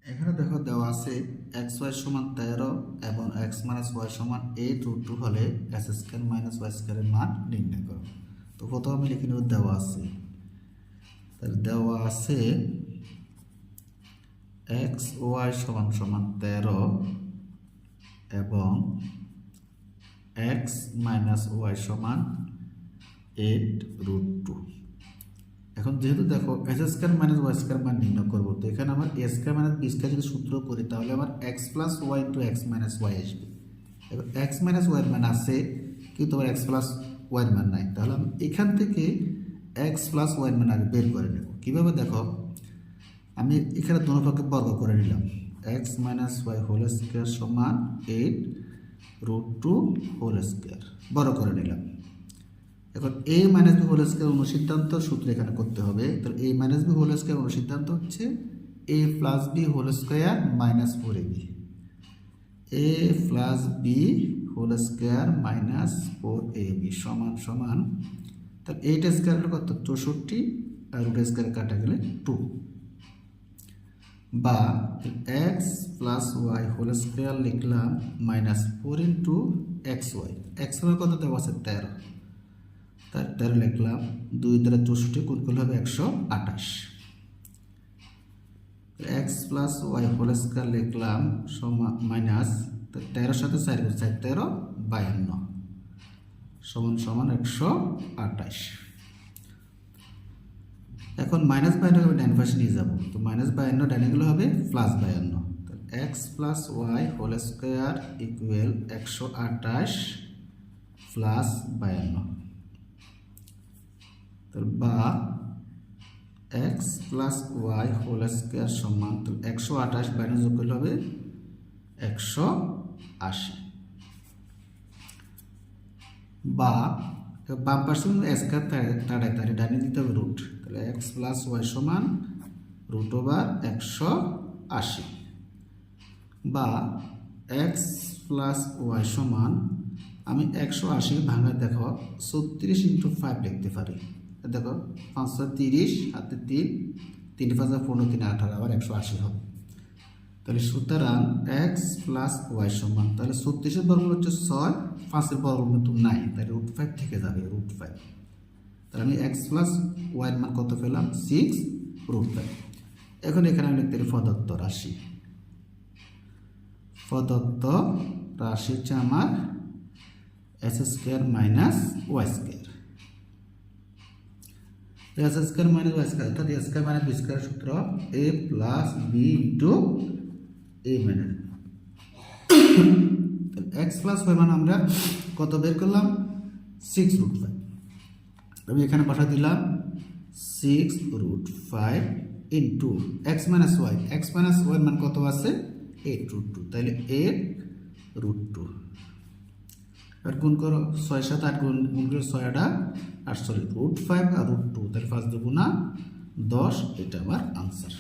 এখানে দেখো দেওয়া আছে এক্স ওয়াই সমান 13 এবং এক্স মাইনাস ওয়াই সমান 8√2 হলে এস স্কয়ার মাইনাস ওয়াই স্কয়ারের মান নির্ণয় করো। তো প্রথমে আমি লিখে নেব দেওয়া আছে, তাহলে দেওয়া আছে এক্স ওয়াই সমান সমান 13 এবং এক্স মাইনাস ওয়াই সমান 8√2। এখন যেহেতু দেখো X square minus Y square মান নির্ণয় করবো, তো এখানে আমার A square minus B square যদি সূত্র করি তাহলে আমার X plus Y into X minus Y আসবে। এবার এক্স মাইনাস ওয়াইয়ের মান আছে কিন্তু আবার এক্স প্লাস ওয়াইয়ের মান নাই, তাহলে আমি এখান থেকে এক্স প্লাস ওয়াইয়ের মান আগে বের করে নেব। কীভাবে দেখো, আমি এখানে দোনো পক্ষে বর্গ করে নিলাম, X minus Y whole square সমান 8√2 হোল স্কয়ার বড় করে নিলাম। এখন A minus B whole square অনুসিদ্ধান্ত সূত্র এখানে করতে হবে। তাহলে A minus B whole square অনুসিদ্ধান্ত হচ্ছে A plus B whole square minus 4ab, A plus B whole square minus 4ab সমান সমান, তাহলে 8 স্কয়ার হলো কত 64 আর রুট স্কয়ার কাটা গেলে 2, বা X plus Y whole square লিখলাম minus 4 into X Y, X Y কত দেওয়া আছে 13, তার 13 লিখলাম, 2 দ্বারা 64 গুণ করলে হবে 128। X plus Y whole square লিখলাম মাইনাস 13 সাথে 4 গুণ 4 13 52 সমান সমান 128। এখন মাইনাস 52 হবে ডান পাশে নিয়ে যাব, তো মাইনাস 52 ডানে গেলে হবে প্লাস 52, তাহলে X plus Y whole square equal 128 plus 52, বা X plus Y whole square সমান, তো 128 বাইরে যোগ করলে হবে 180, বা বাম পাশে স্কয়ার তাড়াতাড়ি ডানে দিতে হবে রুট, তাহলে এক্স প্লাস ওয়াই সমান রুট ওভার 180, বা এক্স প্লাস ওয়াই সমান, আমি 180 ভাঙা দেখো 36 ইন্টু 5 লিখতে পারি। দেখো 5 30 হাতে 3 3 5 15 3 18 আবার 180 হবে। তাহলে সুতরাং এক্স প্লাস ওয়াই সমান, তাহলে 36 বর্গমূল হচ্ছে 6, 5 বর্গমূল কিন্তু নাই, তাহলে রুট 5 থেকে যাবে রুট 5। তাহলে আমি এক্স প্লাস ওয়াইয়ের মান কত পেলাম 6√5। এখন এখানে আমি লিখতে পারি প্রদত্ত রাশি, প্রদত্ত রাশি হচ্ছে আমার X square minus Y square, X square minus Y square অর্থাৎ A square minus B square সূত্র A plus B into A minus, X plus Y মান আমরা কত বের করলাম 6√5, আমি এখানে বসা দিলাম 6√5 into X minus Y, X minus Y মান কত আছে 8√2, তাহলে 8√2 আর গুণ করো 6 সাথে 8 গুণ করে 6 8 48, √5 আর √2, তাহলে 5 2 গুণা 10, এটা আমার আনসার।